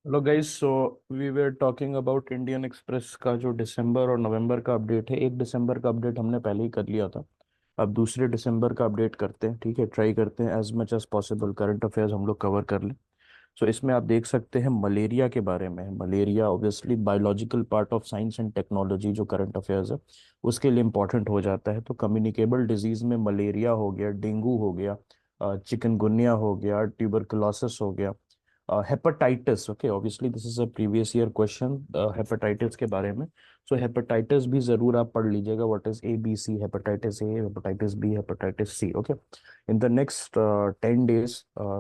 Hello guys, so we were talking about Indian Express का जो दिसंबर और नवंबर का अपडेट है। 1 दिसंबर का अपडेट हमने पहले ही कर लिया था। अब दूसरे दिसंबर का अपडेट करते हैं। ठीक है, ट्राई करते हैं as much as possible current affairs हम लोग कवर कर लें। सो इसमें आप देख सकते हैं मलेरिया के बारे में। Malaria obviously biological part of science and technology जो करंट अफेयर्स है उसके लिए इंपॉर्टेंट हो जाता है। तो कम्युनिकेबल डिजीज में मलेरिया हो गया, डेंगू हो गया, चिकनगुनिया हो गया, ट्यूबरकुलोसिस हो गया, hepatitis. Okay, obviously this is a previous year question hepatitis के बारे में। सो हेपेटाइटिस भी जरूर आप पढ़ लीजिएगा, what is ABC, hepatitis A, hepatitis B, hepatitis C. Okay, in the next 10 days,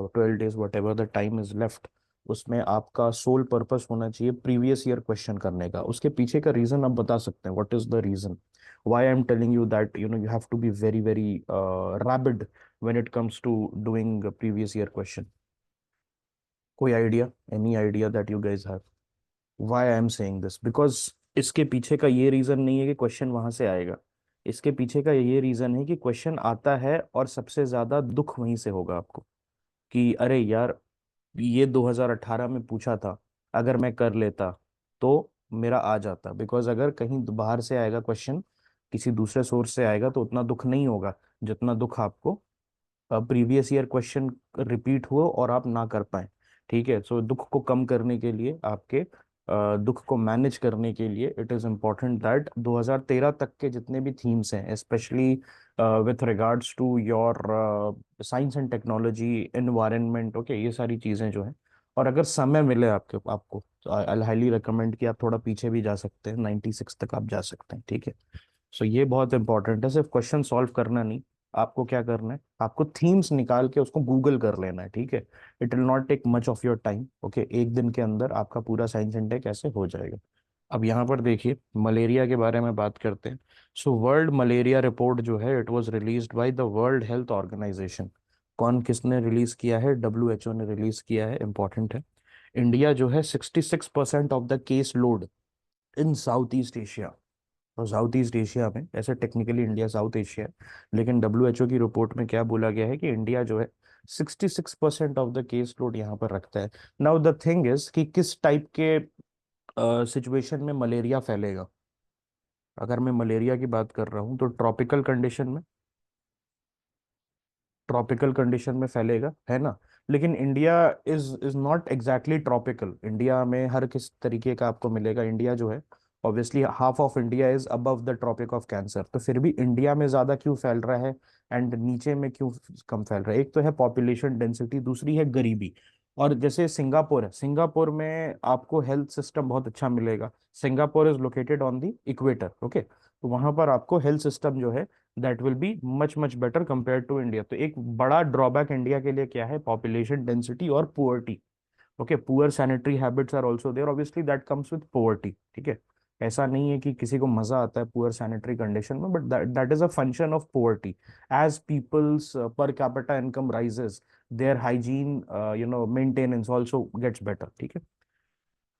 12 days, whatever the time is left, उसमें आपका सोल पर्पस होना चाहिए प्रीवियस ईयर क्वेश्चन करने का। उसके पीछे का रीजन आप बता सकते हैं, what is the reason why I am telling you that you have to be very very rapid when it comes to doing a previous year question. कोई idea, any idea that you guys have why I am saying this? Because इसके पीछे का ये reason नहीं है कि question वहां से आएगा। इसके पीछे का ये रीजन है कि क्वेश्चन आता है और सबसे ज्यादा दुख वहीं से होगा आपको कि अरे यार, ये 2018 में पूछा था, अगर मैं कर लेता तो मेरा आ जाता। बिकॉज अगर कहीं बाहर से आएगा क्वेश्चन, किसी दूसरे सोर्स से आएगा, तो उतना दुख नहीं होगा जितना दुख आपको प्रीवियस ईयर क्वेश्चन रिपीट हुआ और आप ना कर पाए। ठीक है, सो दुख को कम करने के लिए, आपके दुख को मैनेज करने के लिए, इट इज इम्पोर्टेंट दैट 2013 तक के जितने भी थीम्स हैं, specially with regards to your science and technology, environment, okay, ये सारी चीजें जो हैं। और अगर समय मिले आपको तो आई हाईली रिकमेंड कि आप थोड़ा पीछे भी जा सकते हैं, 96 तक आप जा सकते हैं। ठीक है, सो ये बहुत इंपॉर्टेंट है। सिर्फ क्वेश्चन सॉल्व करना नहीं, आपको क्या करना है, आपको थीम्स निकाल के उसको गूगल कर लेना है। ठीक है, it will not take much of your time. Okay, एक दिन के अंदर आपका पूरा साइंस एंड टेक ऐसे हो जाएगा। अब यहाँ पर देखिए, मलेरिया के बारे में बात करते हैं। सो वर्ल्ड मलेरिया रिपोर्ट जो है, it was released by the World Health Organization. कौन किसने रिलीज किया है? WHO ने रिलीज किया है, इंपॉर्टेंट है। इंडिया जो है 66% of the case load in south east Asia. और साउथ ईस्ट एशिया में, ऐसे टेक्निकली इंडिया साउथ एशिया है, लेकिन WHO की रिपोर्ट में क्या बोला गया है कि इंडिया जो है 66% ऑफ द केस लोड यहाँ पर रखता है। नाउ द थिंग इज कि किस टाइप के सिचुएशन में मलेरिया फैलेगा। अगर मैं मलेरिया की बात कर रहा हूँ तो ट्रॉपिकल कंडीशन में फैलेगा, है ना। लेकिन India is not exactly tropical. India में हर किस तरीके का आपको मिलेगा। इंडिया जो है, obviously half of India is above the Tropic of Cancer, तो फिर भी इंडिया में ज्यादा क्यों फैल रहा है एंड नीचे में क्यों कम फैल रहा है? एक तो है पॉपुलेशन डेंसिटी, दूसरी है गरीबी। और जैसे सिंगापुर है, सिंगापुर में आपको हेल्थ सिस्टम बहुत अच्छा मिलेगा। Singapore is located on the equator, okay, तो वहां पर आपको हेल्थ सिस्टम जो है, that will be much much better compare to India. तो एक बड़ा ड्रॉबैक इंडिया के लिए क्या है? पॉपुलेशन डेंसिटी और poverty. Okay, poor sanitary habits are also there, obviously that comes with poverty. ठीक है, ऐसा नहीं है कि किसी को मजा आता है पुअर सैनिटरी कंडीशन में, but that is a function of poverty. As peoples per capita income rises, their hygiene maintenance also gets better. ठीक है,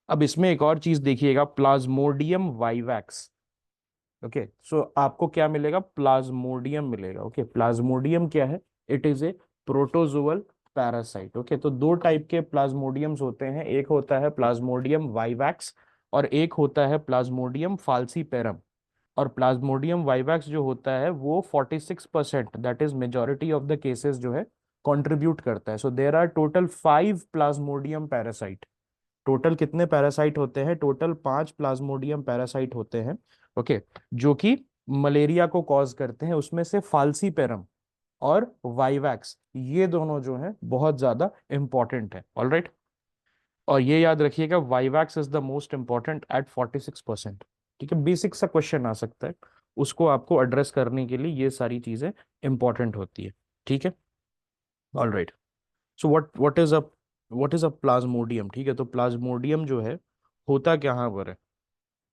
अब इसमें एक और चीज देखिएगा, प्लाज्मोडियम वाइवैक्स। ओके, सो आपको क्या मिलेगा? प्लाज्मोडियम मिलेगा। ओके, प्लाज्मोडियम क्या है? It is a protozoal parasite. Okay, तो दो टाइप के प्लाज्मोडियम्स होते हैं, एक होता है प्लाज्मोडियम वाइवैक्स और एक होता है प्लाज्मोडियम फाल्सीपेरम। और प्लाज्मोडियम वाइवैक्स जो होता है वो 46%, that is majority of the cases जो है, कंट्रीब्यूट करता है। So there are total 5 plasmodium parasite. Total कितने पैरासाइट होते हैं? टोटल 5 प्लाज्मोडियम पैरासाइट होते हैं। ओके, जो कि मलेरिया को कॉज करते हैं। उसमें से फाल्सीपेरम और वाइवैक्स, ये दोनों जो हैं बहुत ज्यादा इंपॉर्टेंट है। ऑलराइट, और ये याद रखिएगा, vivax is the most important at 46%। ठीक है, बेसिक सा क्वेश्चन आ सकता है, उसको आपको एड्रेस करने के लिए ये सारी चीजें इंपॉर्टेंट होती है। ठीक है, alright. So what is a Plasmodium? ठीक है, तो प्लाज्मोडियम जो है होता क्या यहाँ पर है?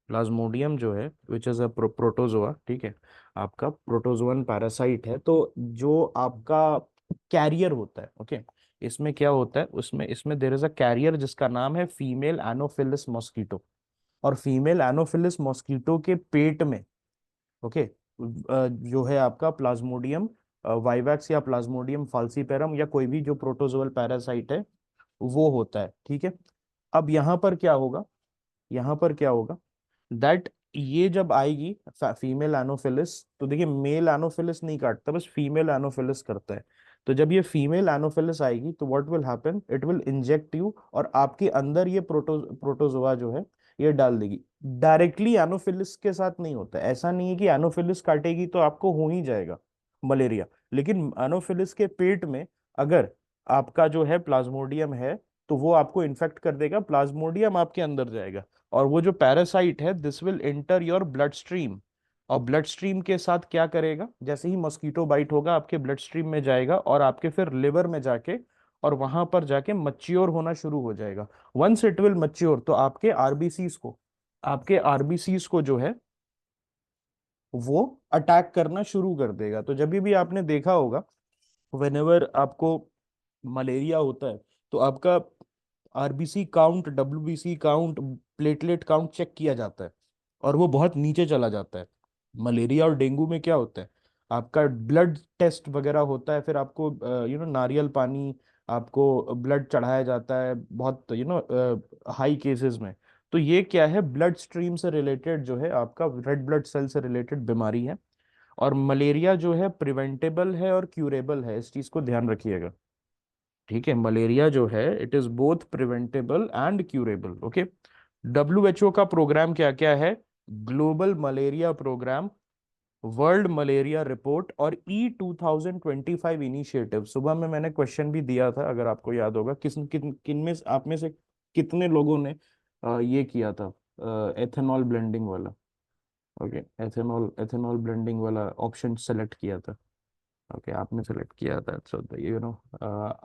प्लाज्मोडियम जो है विच इज अ प्रोटोजोआ, ठीक है, आपका प्रोटोजोअन पैरासाइट है। तो जो आपका कैरियर होता है, ओके, इसमें क्या होता है? उसमें इसमें देर इज अ कैरियर जिसका नाम है फीमेल एनोफिलिस मॉस्किटो। और फीमेल एनोफिलिस मॉस्किटो के पेट में, ओके, जो है आपका प्लाज्मोडियम वाइवैक्स या प्लाज्मोडियम फाल्सीपेरम या कोई भी जो प्रोटोजोअल पैरासाइट है वो होता है। ठीक है, अब यहाँ पर क्या होगा, यहाँ पर क्या होगा, दैट ये जब आएगी फीमेल एनोफिलिस, तो देखिए मेल एनोफिलिस नहीं काटता, बस फीमेल एनोफिलिस करता है। तो जब ये फीमेल एनोफिलिस आएगी तो what will happen, it will inject you और आपके अंदर ये प्रोटोजोआ जो है ये डाल देगी। डायरेक्टली एनोफिलिस के साथ नहीं होता है। ऐसा नहीं है कि एनोफिलिस काटेगी तो आपको हो ही जाएगा मलेरिया, लेकिन एनोफिलिस के पेट में अगर आपका जो है प्लाज्मोडियम है तो वो आपको इन्फेक्ट कर देगा, प्लाज्मोडियम आपके अंदर जाएगा और वो जो पैरासाइट है this will enter your blood stream. और ब्लड स्ट्रीम के साथ क्या करेगा, जैसे ही मस्कीटो बाइट होगा आपके ब्लड स्ट्रीम में जाएगा और आपके फिर लिवर में जाके और वहां पर जाके मच्योर होना शुरू हो जाएगा। वंस इट विल मच्योर तो आपके आरबीसीज को जो है वो अटैक करना शुरू कर देगा। तो जब भी आपने देखा होगा वेनेवर आपको मलेरिया होता है तो आपका RBC count, WBC count, platelet count check किया जाता है और वो बहुत नीचे चला जाता है। मलेरिया और डेंगू में क्या होता है, आपका ब्लड टेस्ट वगैरह होता है, फिर आपको नारियल पानी आपको ब्लड चढ़ाया जाता है बहुत हाई केसेस में। तो ये क्या है, ब्लड स्ट्रीम से रिलेटेड जो है आपका रेड ब्लड सेल से रिलेटेड बीमारी है। और मलेरिया जो है प्रिवेंटेबल है और क्यूरेबल है, इस चीज को ध्यान रखिएगा। ठीक है, मलेरिया जो है it is both preventable and curable. Okay, WHO का प्रोग्राम क्या क्या है, global malaria programme, world malaria report और E2025 इनिशिएटिव। सुबह में मैंने क्वेश्चन भी दिया था, अगर आपको याद होगा, किन में आप में से कितने लोगों ने ये किया था, एथेनॉल ब्लेंडिंग वाला। ओके, एथेनॉल एथेनॉल ब्लेंडिंग वाला ऑप्शन सेलेक्ट किया था। ओके, आपने सेलेक्ट किया था, सो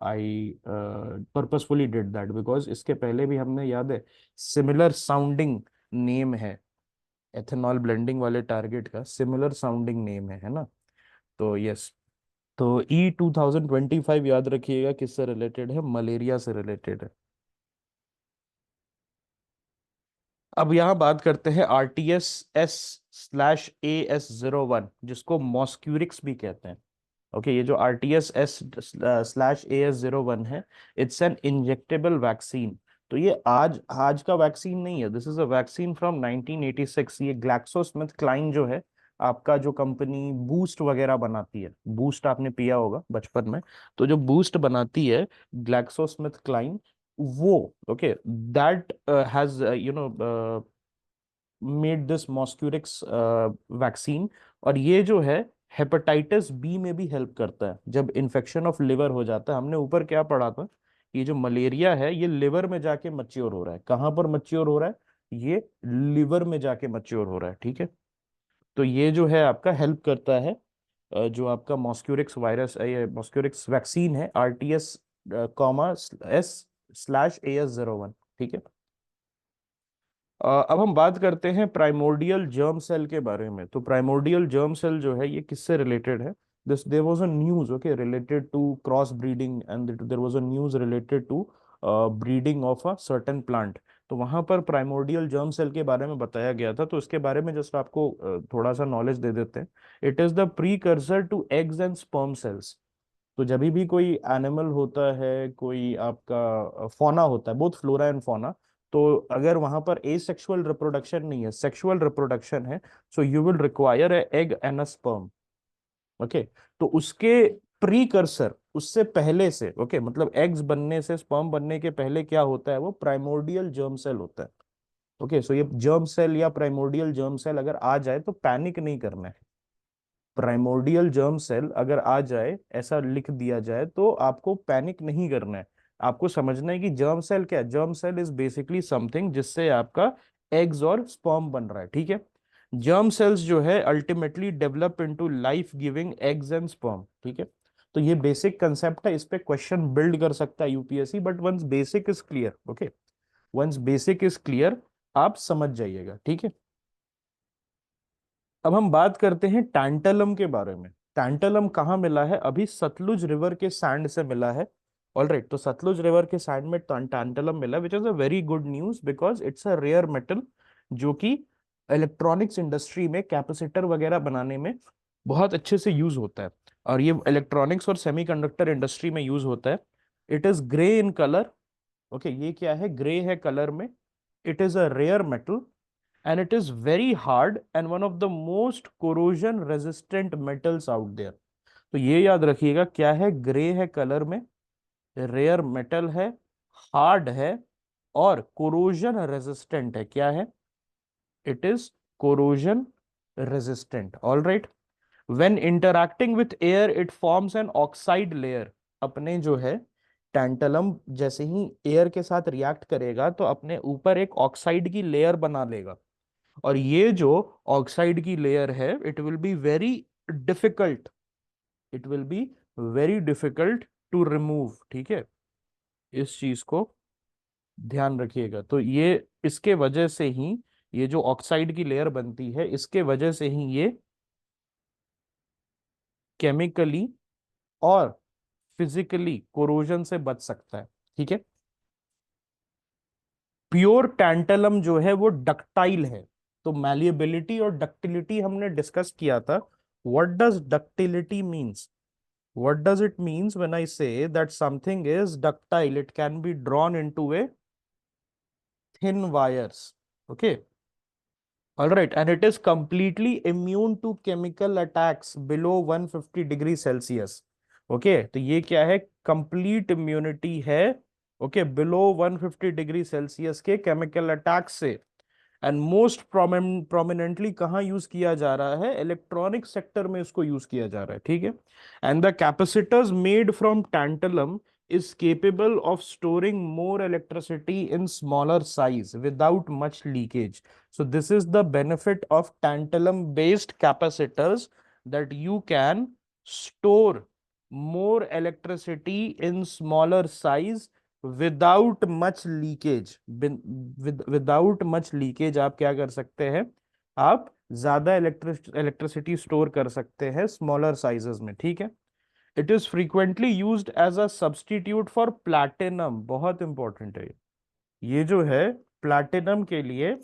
आई पर्पसफुली डिड दैट बिकॉज इसके पहले भी हमने, याद है, सिमिलर साउंडिंग नेम है, एथेनॉल ब्लेंडिंग वाले टारगेट का सिमिलर साउंडिंग नेम है ना। तो यस, तो E2025 याद रखिएगा किससे रिलेटेड है, मलेरिया से रिलेटेड है। अब यहाँ बात करते हैं RTS S/AS01, जिसको मॉस्क्यूरिक्स भी कहते हैं। ओके, ये जो RTS S/AS01 है, इट्स एन इंजेक्टेबल वैक्सीन। तो ये आज आज का वैक्सीन नहीं है, this is a vaccine from 1986। ये ग्लैक्सोस्मिथ क्लाइन जो है आपका, जो कंपनी बूस्ट वगैरह बनाती है, बूस्ट आपने पिया होगा बचपन में, तो जो बूस्ट बनाती है ग्लैक्सोस्मिथ क्लाइन, वो okay that has made this Mosquirix vaccine. और ये जो है हेपेटाइटिस बी में भी हेल्प करता है जब इन्फेक्शन ऑफ लिवर हो जाता है। हमने ऊपर क्या पढ़ा था, ये जो मलेरिया है ये लिवर में जाके मच्योर हो रहा है। कहाँ पर मच्योर हो रहा है, ये लिवर में जाके मच्योर हो रहा है। ठीक है, तो ये जो है आपका हेल्प करता है, जो आपका मॉस्क्यूरिक्स वायरस, ये मॉस्क्यूरिक्स वैक्सीन है, RTS, S/AS01। ठीक है, अब हम बात करते हैं प्राइमोर्डियल जर्म सेल के बारे में। तो प्राइमोर्डियल जर्म सेल जो है ये किससे रिलेटेड है, this there was a news okay related to cross breeding and there was a news related to breeding of a certain plant. तो वहां पर प्राइमोर्डियल जर्म सेल के बारे में बताया गया था, तो इसके बारे में जस्ट आपको थोड़ा सा नॉलेज दे देते हैं। It is the precursor to eggs and sperm cells. तो जब भी कोई एनिमल होता है, कोई आपका फौना होता है, बोथ फ्लोरा एंड फौना, तो अगर वहां पर एसेक्सुअल रिप्रोडक्शन नहीं है, सेक्सुअल रिप्रोडक्शन है, so you will require a egg and a sperm. Okay, तो उसके प्रीकर्सर, उससे पहले से, ओके मतलब एग्स बनने से, स्पर्म बनने के पहले क्या होता है, वो प्राइमोर्डियल जर्म सेल होता है। ओके, सो ये जर्म सेल या प्राइमोर्डियल जर्म सेल अगर आ जाए तो पैनिक नहीं करना है। प्राइमोर्डियल जर्म सेल अगर आ जाए, ऐसा लिख दिया जाए, तो आपको पैनिक नहीं करना है। आपको समझना है कि जर्म सेल क्या है, germ cell is basically something जिससे आपका एग्स और स्पर्म बन रहा है। ठीक है, जर्म सेल्स जो है ultimately develop into life giving eggs and sperm. ठीक है, तो ये बेसिक कंसेप्ट है, इस पे क्वेश्चन बिल्ड कर सकता है UPSC, but once basic is clear, okay, once basic is clear, आप समझ जाइएगा। ठीक है, अब हम बात करते हैं टैंटलम के बारे में। टैंटलम कहाँ मिला है, अभी सतलुज रिवर के सैंड से मिला है। ऑलराइट, तो सतलुज रिवर के सैंड में टैंटलम मिला, which is a very good news because it's a rare metal, जो कि इलेक्ट्रॉनिक्स इंडस्ट्री में कैपेसिटर वगैरह बनाने में बहुत अच्छे से यूज होता है। और ये इलेक्ट्रॉनिक्स और सेमीकंडक्टर इंडस्ट्री में यूज होता है। It is grey in colour okay, ये क्या है, ग्रे है कलर में, it is a rare metal and it is very hard and one of the most corrosion resistant metals out there. तो ये याद रखिएगा, क्या है, ग्रे है कलर में, रेयर मेटल है, हार्ड है, और कोरोजन रेजिस्टेंट है। क्या है, it is corrosion resistant. All right. When interacting with air it forms an oxide layer. अपने जो है टैंटलम जैसे ही एयर के साथ रिएक्ट करेगा तो अपने ऊपर एक ऑक्साइड की लेयर बना लेगा, और ये जो ऑक्साइड की लेयर है it will be very difficult, it will be very difficult to remove. ठीक है, इस चीज को ध्यान रखिएगा। तो ये इसके वजह से ही ये जो ऑक्साइड की लेयर बनती है, इसके वजह से ही ये केमिकली और फिजिकली कोरोजन से बच सकता है। ठीक है। प्योर टैंटलम जो है वो डक्टाइल है। तो मैलिएबिलिटी और डक्टिलिटी हमने डिस्कस किया था। What does ductility means? What does it means when I say that something is ductile? It can be drawn into a thin wires. Okay. All right. And it is completely immune to chemical attacks below 150 degree Celsius. Okay. तो ये क्या है? Complete immunity है. Okay. Below 150 degree Celsius के chemical attacks से। And most prominently कहाँ use किया जा रहा है? इलेक्ट्रॉनिक सेक्टर में इसको यूज किया जा रहा है। ठीक है। And the capacitors made from tantalum is capable of storing more electricity in smaller size without much leakage. So this is the benefit of tantalum based capacitors, that you can store more electricity in smaller size without much leakage. Without much leakage आप क्या कर सकते हैं? आप ज्यादा electricity store कर सकते हैं स्मॉलर साइजेस में। ठीक है। It is frequently used as a substitute for platinum. बहुत इंपॉर्टेंट है ये जो है प्लैटिनम के लिए।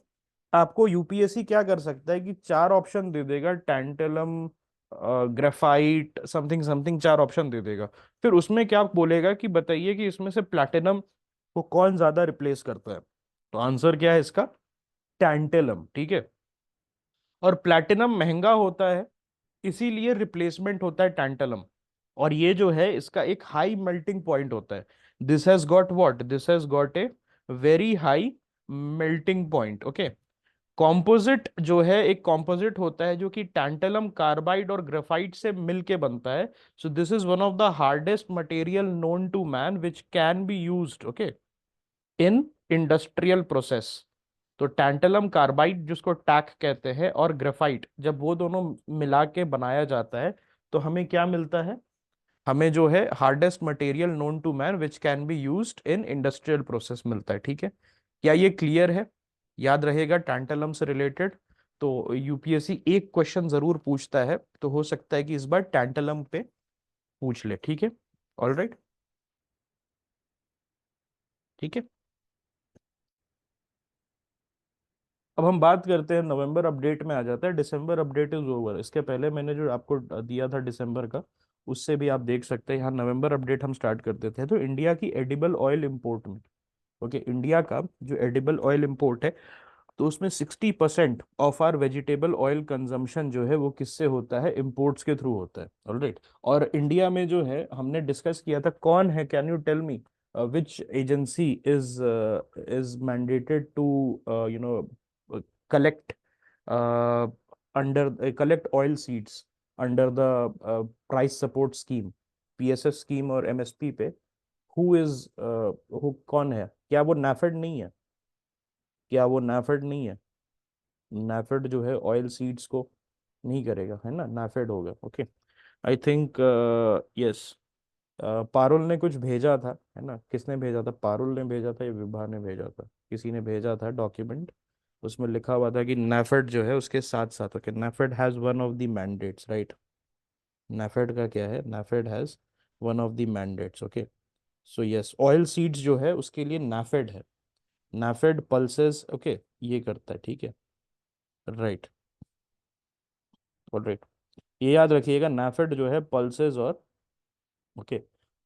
आपको यूपीएससी क्या कर सकता है कि चार ऑप्शन दे देगा, टैंटलम, ग्रेफाइट, समथिंग समथिंग, चार ऑप्शन दे देगा। फिर उसमें क्या बोलेगा कि बताइए कि इसमें से प्लैटिनम को कौन ज्यादा रिप्लेस करता है? तो आंसर क्या है इसका? टैंटलम। ठीक है। और प्लैटिनम महंगा होता है, इसीलिए रिप्लेसमेंट होता है टैंटलम। और ये जो है इसका एक हाई मेल्टिंग पॉइंट होता है। This has got what? This has got a very high melting point. Okay. Composite जो है, एक कॉम्पोजिट होता है जो कि टैंटलम कार्बाइड और ग्रेफाइट से मिलके बनता है। So this is one of the hardest material known to man which can be used, okay, in industrial process. तो टैंटलम कार्बाइड जिसको टैक कहते हैं और ग्रेफाइट, जब वो दोनों मिला के बनाया जाता है तो हमें क्या मिलता है? हमें जो है hardest material known to man which can be used in industrial process मिलता है। ठीक है। क्या ये क्लियर है? याद रहेगा टैंटलम से रिलेटेड। तो यूपीएससी एक क्वेश्चन जरूर पूछता है, तो हो सकता है कि इस बार टैंटलम पे पूछ ले। ठीक है। All right. ठीक है। अब हम बात करते हैं, नवंबर अपडेट में आ जाता है। दिसंबर अपडेट इज ओवर। इसके पहले मैंने जो आपको दिया था दिसंबर का, उससे भी आप देख सकते हैं। यहाँ नवंबर अपडेट हम स्टार्ट कर देते हैं। तो इंडिया की एडिबल ऑयल इंपोर्ट में, ओके, इंडिया का जो एडिबल ऑयल इंपोर्ट है, तो उसमें 60% of our vegetable oil consumption जो है वो किससे होता है? इंपोर्ट्स के थ्रू होता है। ऑलराइट। और इंडिया में जो है हमने डिस्कस किया था, कौन है, can you tell me which agency is mandated to you know collect collect oil seeds under the price support scheme, PSS scheme और एमएसपी पे। हु इज हु कौन है? क्या वो नाफेड नहीं है? क्या वो नाफेड नहीं है? नाफेड जो है ऑयल सीड्स को नहीं करेगा, है ना, नाफेड होगा। Okay. I think yes. Parul ने कुछ भेजा था, है ना? किसने भेजा था? पारुल ने भेजा था या विभा ने भेजा था? किसी ने भेजा था डॉक्यूमेंट, उसमें लिखा हुआ था कि नाफेड जो है उसके साथ साथ, okay, NAFED has one of the mandates, right? NAFED का क्या है? NAFED has one of the mandates. Okay. So yes, oil seeds जो है उसके लिए नाफेड है। नाफेड पल्सेस, ओके, ये करता है। ठीक है। राइट। ऑलराइट। ये याद रखिएगा, नाफेड जो है पल्सेस और, ओके,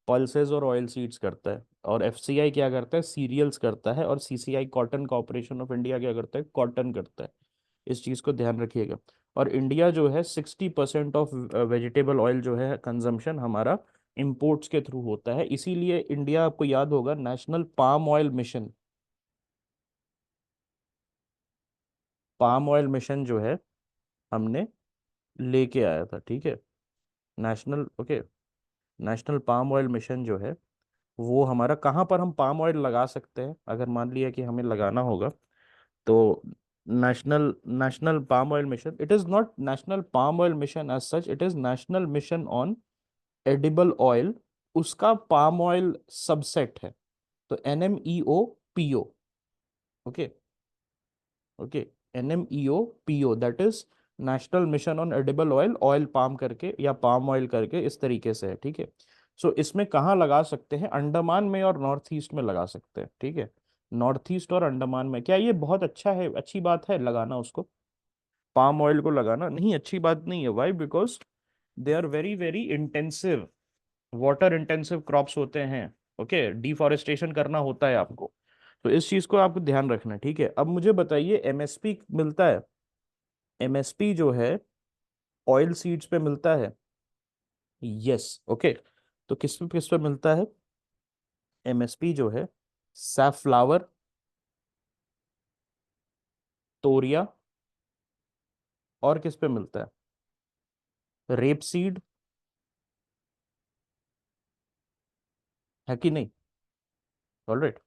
पल्सेस और ऑयल सीड्स करता है। और एफसीआई क्या करता है, सीरियल्स करता है, और CCI cotton corporation of India क्या करता है, कॉटन करता है। इस चीज़ को ध्यान रखिएगा। और इंडिया जो है 60% ऑफ वेजिटेबल ऑयल जो है कंजम्पशन हमारा इंपोर्ट्स के थ्रू होता है, इसीलिए इंडिया, आपको याद होगा, national palm oil mission, palm oil mission जो है हमने लेके आया था, ठीक है। National, okay, national palm oil mission जो है वो हमारा, कहाँ पर हम पाम ऑयल लगा सकते हैं अगर मान लिया कि हमें लगाना होगा, तो national national palm oil mission, it is not national palm oil mission as such, it is national mission on edible oil, उसका पाम ऑयल सबसेट है। तो NMEO PO, okay, okay, NMEO PO, that is national mission on edible oil, oil palm करके या palm oil करके इस तरीके से है, ठीक है। सो इसमें कहाँ लगा सकते हैं, अंडमान में और नॉर्थ ईस्ट में लगा सकते हैं, ठीक है। नॉर्थ ईस्ट और अंडमान में, क्या ये बहुत अच्छा है, अच्छी बात है लगाना उसको, पाम ऑयल को लगाना? नहीं, अच्छी बात नहीं है। Why? Because they are very very intensive, water intensive crops होते हैं, ओके, डिफॉरेस्टेशन करना होता है आपको। तो इस चीज को आपको ध्यान रखना है, ठीक है। अब मुझे बताइए, एमएसपी मिलता है, एमएसपी जो है ऑयल सीड्स पे मिलता है, यस, ओके। तो किस पे मिलता है एमएसपी जो है? सैफफ्लावर, तोरिया, और किस पे मिलता है, रेप सीड, है कि नहीं? ऑलराइट।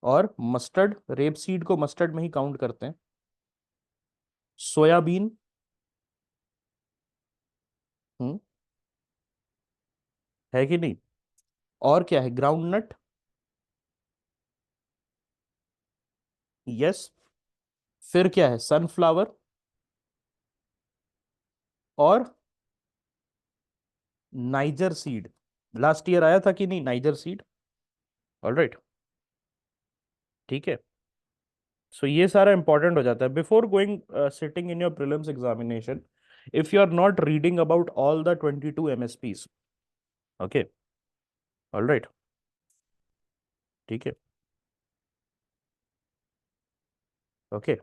और मस्टर्ड, रेप सीड को मस्टर्ड में ही काउंट करते हैं। सोयाबीन, हम्म, है कि नहीं? और क्या है, ग्राउंड नट, यस। फिर क्या है, सनफ्लावर, और नाइजर सीड, लास्ट ईयर आया था कि नहीं नाइजर सीड? ऑलराइट, ठीक है। सो ये सारा इंपॉर्टेंट हो जाता है before going sitting in your prelims examination, if you are not reading about all the 22 MSPs, okay, alright, ठीक है, ओके।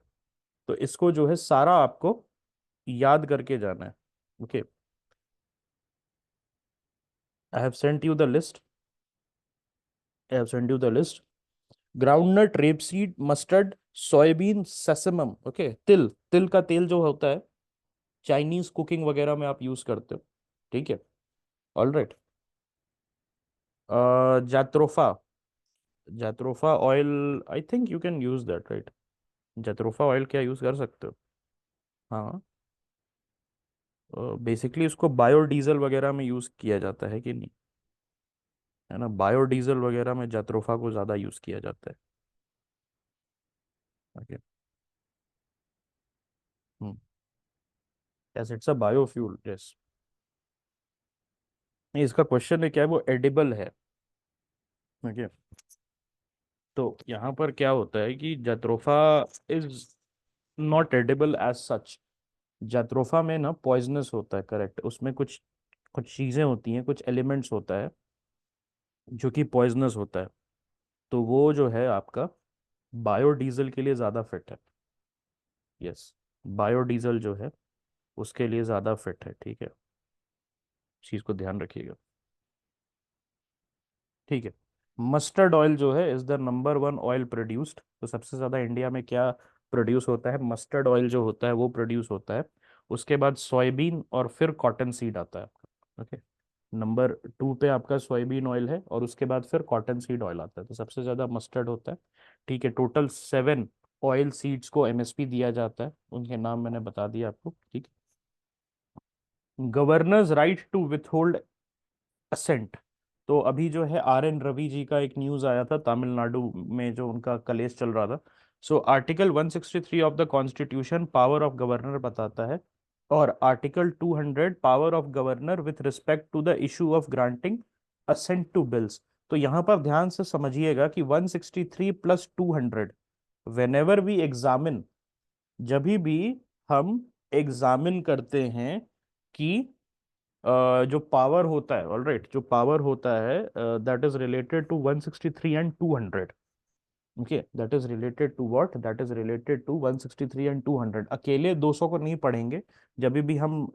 तो इसको जो है सारा आपको याद करके जाना है, okay. I have sent you the list, I have sent you the list. Groundnut, rapeseed, mustard, soybean, sesamum, okay, तिल, तिल का तेल जो होता है, चाइनीज कुकिंग वगैरह में आप यूज करते हो, ठीक है, all right. Jatropha, jatropha oil, I think you can use that, right? Jatropha oil क्या यूज कर सकते हो? हाँ, बेसिकली उसको बायोडीजल वगैरह में यूज किया जाता है कि नहीं, है ना, बायोडीजल वगैरह में जैत्रोफा को ज्यादा यूज किया जाता है, okay. Yes, it's a biofuel, yes. नहीं, इसका क्वेश्चन है क्या है, वो एडिबल है, ओके। तो यहाँ पर क्या होता है कि jatropha is not edible as such. Jatropha में ना पॉइजनस होता है, करेक्ट, उसमें कुछ कुछ चीजें होती हैं, कुछ एलिमेंट्स होता है जो कि पॉइजनस होता है। तो वो जो है आपका बायोडीजल के लिए ज्यादा फिट है, यस। बायोडीजल जो है उसके लिए ज्यादा फिट है, ठीक है, इस चीज को ध्यान रखिएगा, ठीक है। मस्टर्ड ऑयल जो है is the number one oil produced. तो सबसे ज्यादा इंडिया में क्या प्रोड्यूस होता है, मस्टर्ड ऑयल जो होता है वो प्रोड्यूस होता है। उसके बाद सोयाबीन, और फिर कॉटन सीड आता है आपका, ओके। नंबर टू पे आपका सोयाबीन ऑयल है, और उसके बाद फिर कॉटन सीड ऑयल आता है, तो सबसे ज्यादा मस्टर्ड होता है, ठीक है। टोटल 7 ऑयल सीड्स को एमएसपी दिया जाता है, उनके नाम मैंने बता दिया आपको, ठीक है। Governor's right to withhold assent. तो अभी जो है RN रवि जी का एक न्यूज आया था, तमिलनाडु में जो उनका कलेश चल रहा था। So article 163 of the constitution power of governor बताता है, और article 200 power of governor with respect to the issue of granting assent to bills. तो यहां पर ध्यान से समझिएगा कि 163 plus 200, whenever we examine, जब भी हम एग्जामिन करते हैं कि जो पावर होता है, ऑलराइट, जो पावर होता है that is related to 163 and 200। Okay, that is related to what, that is related to 163 and 200। अकेले 200 को नहीं पढ़ेंगे। जब भी हम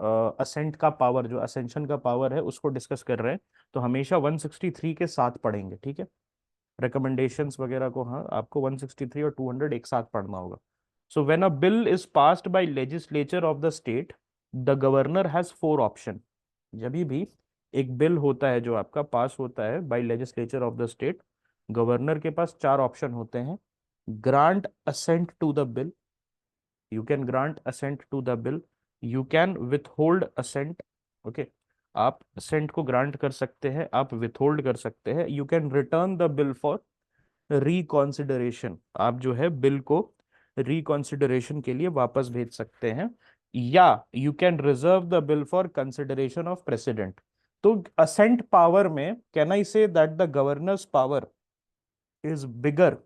असेंट का पावर, जो असेंशन का पावर है उसको डिस्कस कर रहे हैं, तो हमेशा 163 के साथ पढ़ेंगे, ठीक है। रिकमेंडेशंस वगैरह को, हाँ, आपको 163 और 200 एक साथ पढ़ना होगा। So when a bill is passed by legislature of the state, the governor has 4 option. जब भी एक बिल होता है जो आपका पास होता है by legislature of the state, governor के पास 4 ऑप्शन होते हैं। Grant assent to the bill, you can grant assent to the bill, you can withhold assent. Okay, आप असेंट को ग्रांट कर सकते हैं, आप विथहोल्ड कर सकते हैं। You can return the bill for reconsideration, आप जो है बिल को रिकॉन्सिडरेशन के लिए वापस भेज सकते हैं। या you can reserve the bill for consideration of president. तो असेंट पावर में can I say that the governor's power is bigger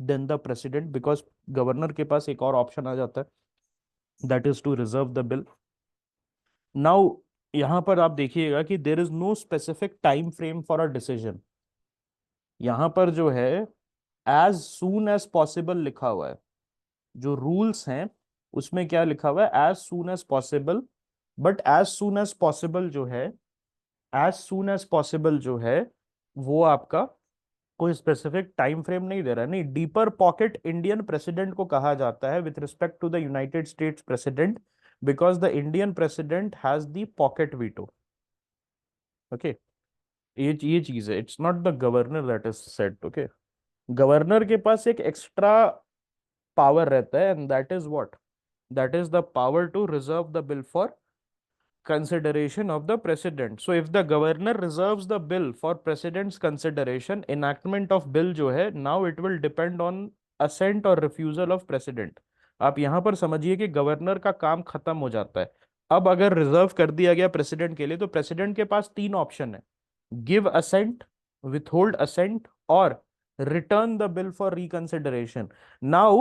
than the president, because governor के पास एक और ऑप्शन आ जाता है, that is to reserve the bill. Now यहां पर आप देखिएगा कि there is no specific time frame for a decision. यहां पर जो है एज सून एज पॉसिबल लिखा हुआ है। जो रूल्स हैं उसमें क्या लिखा हुआ है, as soon as possible. But as soon as possible जो है, एज सून एज पॉसिबल जो है, वो आपका कोई स्पेसिफिक टाइम फ्रेम नहीं दे रहा है। नहीं, डीपर पॉकेट इंडियन प्रेसिडेंट को कहा जाता है with respect to the United States president, because the Indian president has the pocket veto. Okay, ये चीज है, it's not the governor that is set. Okay, governor के पास एक एक्स्ट्रा पावर रहता है, and that is what, that is the power to reserve the bill for consideration of the president. So if the governor reserves the bill for president's consideration, enactment of bill जो है, now it will depend on assent or refusal of president। आप यहां पर समझिए कि governor का काम खत्म हो जाता है। अब अगर रिजर्व कर दिया गया प्रेसिडेंट के लिए, तो प्रेसिडेंट के पास 3 ऑप्शन है, गिव असेंट, withhold assent, और return the bill for reconsideration. Now,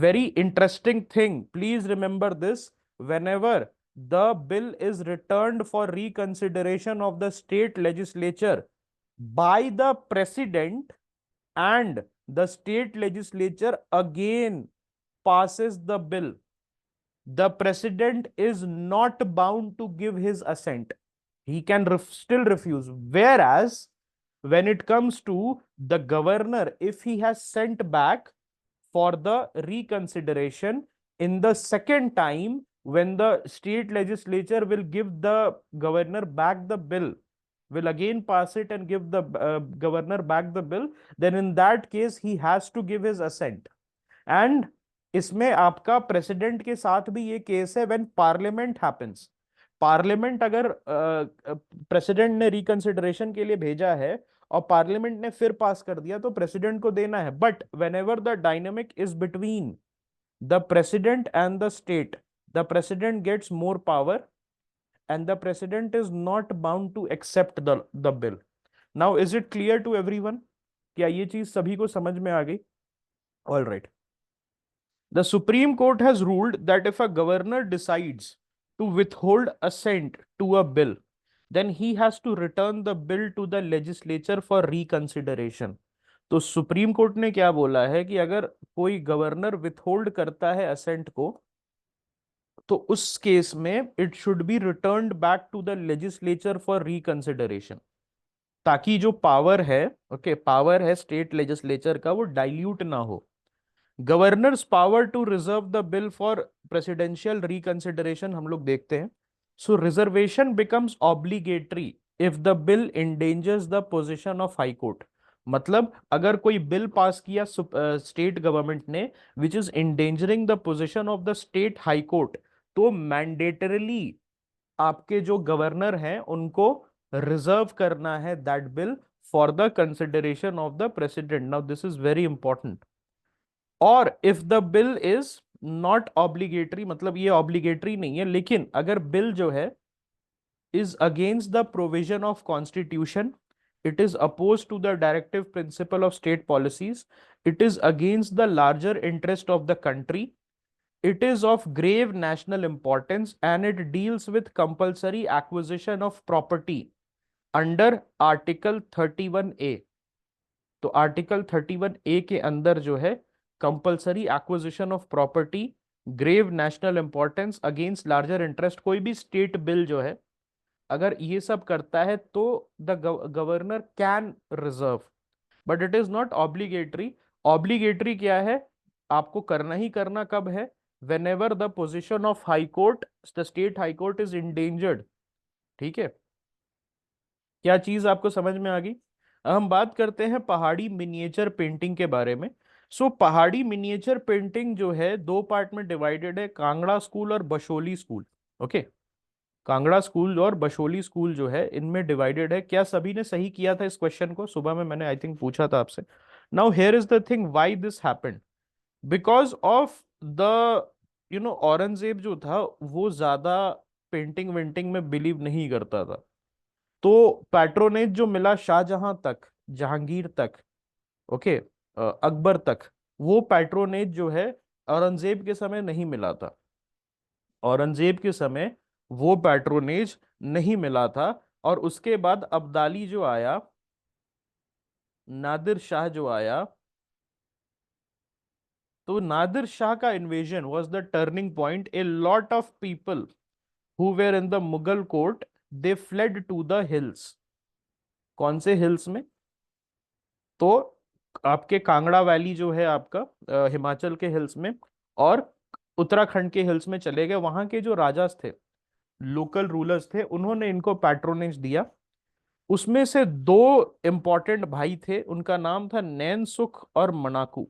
very interesting thing, please remember this: whenever the bill is returned for reconsideration of the state legislature by the president, and the state legislature again passes the bill, the president is not bound to give his assent. He can still refuse. Whereas when it comes to the governor, if he has sent back for the reconsideration, in the second time when the state legislature will give the governor back the bill, will again pass it and give the governor back the bill, then in that case he has to give his assent. And इसमें आपका president के साथ भी ये case है, when parliament happens. Parliament अगर president ने reconsideration के लिए भेजा है और पार्लियामेंट ने फिर पास कर दिया, तो प्रेसिडेंट को देना है। But whenever the dynamic is between the president and the state, the president gets more power and the president is not bound to accept the bill. Now is it clear to everyone? क्या ये चीज सभी को समझ में आ गई? All right. The Supreme Court has ruled that if a governor decides to withhold assent to a bill, then he has to return the bill to the legislature for reconsideration. तो सुप्रीम कोर्ट ने क्या बोला है कि अगर कोई governor withhold करता है असेंट को, तो उस केस में it should be returned back to the legislature for reconsideration, ताकि जो पावर है, ओके, पावर है स्टेट लेजिस्लेचर का, वो डाइल्यूट ना हो। Governor's power to reserve the bill for presidential reconsideration हम लोग देखते हैं। So reservation becomes obligatory if the bill endangers the position of high court. मतलब अगर कोई बिल पास किया स्टेट गवर्नमेंट ने which is endangering the position of the state high court, तो मैंडेटरली आपके जो गवर्नर हैं उनको रिजर्व करना है that bill for the consideration of the president. Now this is very important. और if the bill is not obligatory, मतलब ये ऑब्लिगेटरी नहीं है, लेकिन अगर बिल जो है is against the provision of constitution, it is opposed to the directive principle of state policies, it is against the larger interest of the country, It is of grave national importance and it deals with compulsory acquisition of property under article 31A। तो article 31A के अंदर जो है compulsory acquisition of property, grave national importance, against larger interest, कोई भी state bill जो है अगर ये सब करता है तो the governor can reserve, but it is not obligatory. Obligatory क्या है, आपको करना ही करना कब है, when ever the position of high court, the state high court is endangered. ठीक है, क्या चीज आपको समझ में आ गई। अब हम बात करते हैं पहाड़ी मिनिएचर पेंटिंग के बारे में। पहाड़ी मिनिएचर पेंटिंग जो है दो पार्ट में डिवाइडेड है, कांगड़ा स्कूल और Basohli school. Okay, Kangra school और बशोली स्कूल जो है इनमें डिवाइडेड है। क्या सभी ने सही किया था इस क्वेश्चन को, सुबह में मैंने आई थिंक पूछा था आपसे। Now here is the thing why this happened, because of the Aurangzeb जो था वो ज्यादा पेंटिंग वेंटिंग में बिलीव नहीं करता था। तो पैट्रोनेज जो मिला शाहजहां तक, जहांगीर तक, ओके, अकबर तक, वो पैट्रोनेज जो है औरंगजेब के समय नहीं मिला था। औरंगजेब के समय वो पैट्रोनेज नहीं मिला था। और उसके बाद अब्दाली जो आया, नादिर शाह जो आया, तो नादिर शाह का invasion was the turning point. A lot of people who were in the Mughal court they fled to the hills. कौन से हिल्स में, तो आपके कांगड़ा वैली जो है आपका हिमाचल के हिल्स में, और उत्तराखंड के हिल्स में चले गए। वहां के जो राजास थे, लोकल रूलर्स थे, उन्होंने इनको पैट्रोनेज दिया। उसमें से दो इंपॉर्टेंट भाई थे, उनका नाम था नैन सुख और Manaku.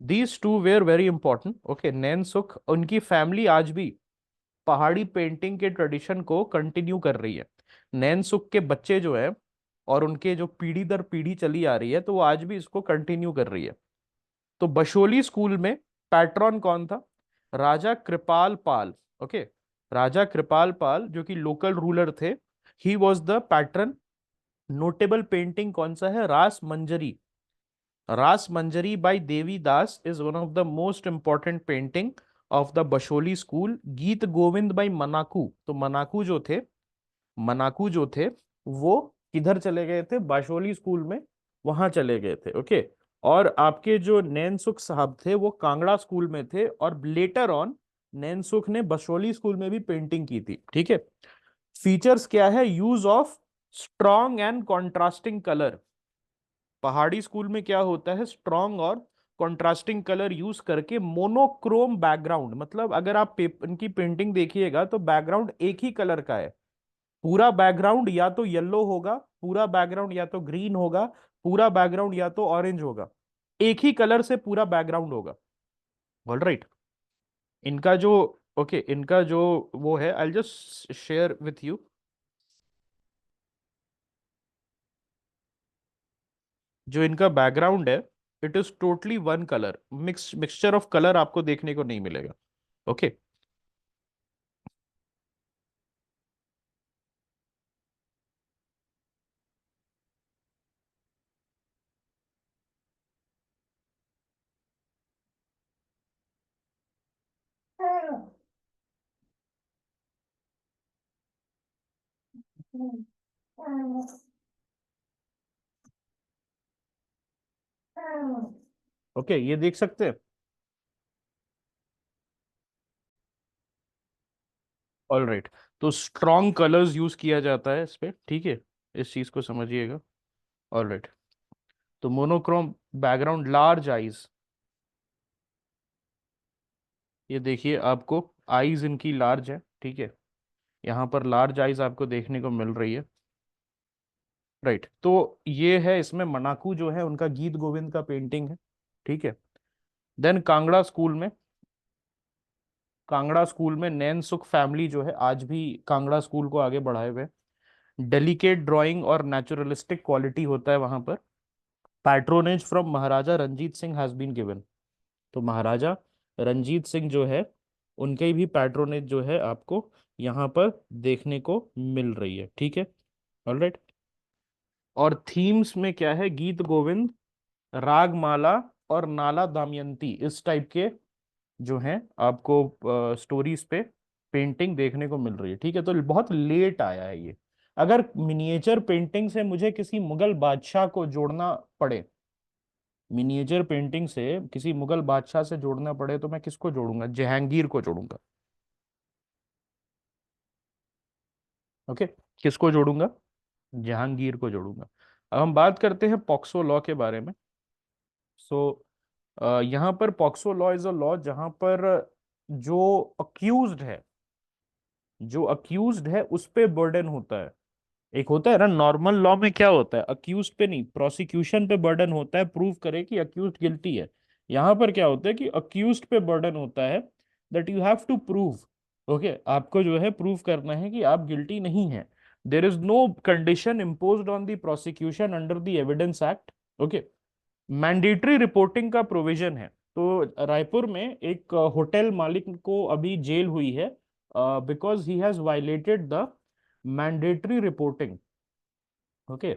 These two were very important. Okay, Nainsukh, उनकी फैमिली आज भी पहाड़ी पेंटिंग के ट्रेडिशन को कंटिन्यू कर रही है। नैन सुख के बच्चे जो है और उनके जो पीढ़ी दर पीढ़ी चली आ रही है, तो वो आज भी इसको कंटिन्यू कर रही है। तो बशोली स्कूल में पैट्रॉन कौन था, राजा कृपाल पाल। ओके, राजा कृपाल पाल जो कि लोकल रूलर थे, he was the patron. Notable painting कौन सा है, Rasamanjari. Rasamanjari by Devidas is one of the most important painting of the Basohli school. Gita Govinda bye मनाकू। तो मनाकू जो थे, मनाकू जो थे वो किधर चले गए थे, बाशोली स्कूल में, वहां चले गए थे। ओके, और आपके जो नैनसुख साहब थे वो कांगड़ा स्कूल में थे, और लेटर ऑन नैनसुख ने बशोली स्कूल में भी पेंटिंग की थी। ठीक है, फीचर्स क्या है, use of strong and contrasting colour. पहाड़ी स्कूल में क्या होता है, स्ट्रॉन्ग और कॉन्ट्रास्टिंग कलर यूज करके मोनोक्रोम बैकग्राउंड, मतलब अगर आप इनकी पेंटिंग देखिएगा तो बैकग्राउंड एक ही कलर का है। पूरा बैकग्राउंड या तो येलो होगा, पूरा बैकग्राउंड या तो ग्रीन होगा, पूरा बैकग्राउंड या तो ऑरेंज होगा। एक ही कलर से पूरा बैकग्राउंड होगा। ऑल राइट, इनका जो, ओके, इनका जो वो है, I just share with you. जो इनका बैकग्राउंड है, it is totally one colour, mixture of colour आपको देखने को नहीं मिलेगा। ओके, ओके, ये देख सकते हैं। ऑल राइट, तो स्ट्रॉन्ग कलर्स यूज किया जाता है इस पे। ठीक है, इस चीज को समझिएगा। ऑल राइट, तो मोनोक्रोम बैकग्राउंड, लार्ज आईज, ये देखिए आपको आईज इनकी लार्ज है। ठीक है, यहाँ पर लार्ज आईज आपको देखने को मिल रही है। राइट, तो ये है, इसमें मनाकू जो है उनका गीत गोविंद का पेंटिंग है। ठीक है, देन कांगड़ा स्कूल में, कांगड़ा स्कूल में नैन सुख फैमिली जो है आज भी कांगड़ा स्कूल को आगे बढ़ाए हुए। डेलिकेट ड्राइंग और नेचुरलिस्टिक क्वालिटी होता है वहां पर। Patronage from Maharaja Ranjit Singh has been given. तो महाराजा रंजीत सिंह जो है, उनके भी पैट्रोनेज जो है आपको यहाँ पर देखने को मिल रही है। ठीक है, ऑलराइट। और थीम्स में क्या है, गीत गोविंद, रागमाला और नाला दमयंती, इस टाइप के जो हैं आपको स्टोरीज पे पेंटिंग देखने को मिल रही है। ठीक है, तो बहुत लेट आया है ये। अगर मिनिएचर पेंटिंग से मुझे किसी मुगल बादशाह को जोड़ना पड़े, मिनिएचर पेंटिंग से किसी मुगल बादशाह से जोड़ना पड़े, तो मैं किसको जोड़ूंगा? जहांगीर को जोड़ूंगा। ओके, किसको जोड़ूंगा? जहांगीर को जोड़ूंगा। अब हम बात करते हैं पॉक्सो लॉ के बारे में। सो यहाँ पर POCSO law is a law जहां पर जो अक्यूज्ड है, जो अक्यूज्ड है उस पे बर्डन होता है। एक होता है ना, नॉर्मल लॉ में क्या होता है, अक्यूज पे नहीं, प्रोसिक्यूशन पे बर्डन होता है, प्रूव करे कि अक्यूज गिल्टी है। यहां पर क्या होता है कि अक्यूज पे बर्डन होता है, that you have to prove. Okay, आपको जो है प्रूव करना है कि आप गिल्टी नहीं है। There is no condition imposed on the prosecution under the evidence act. Okay, mandatory reporting का प्रोविजन है। तो रायपुर में एक होटल मालिक को अभी जेल हुई है because he has violated the mandatory reporting. Okay,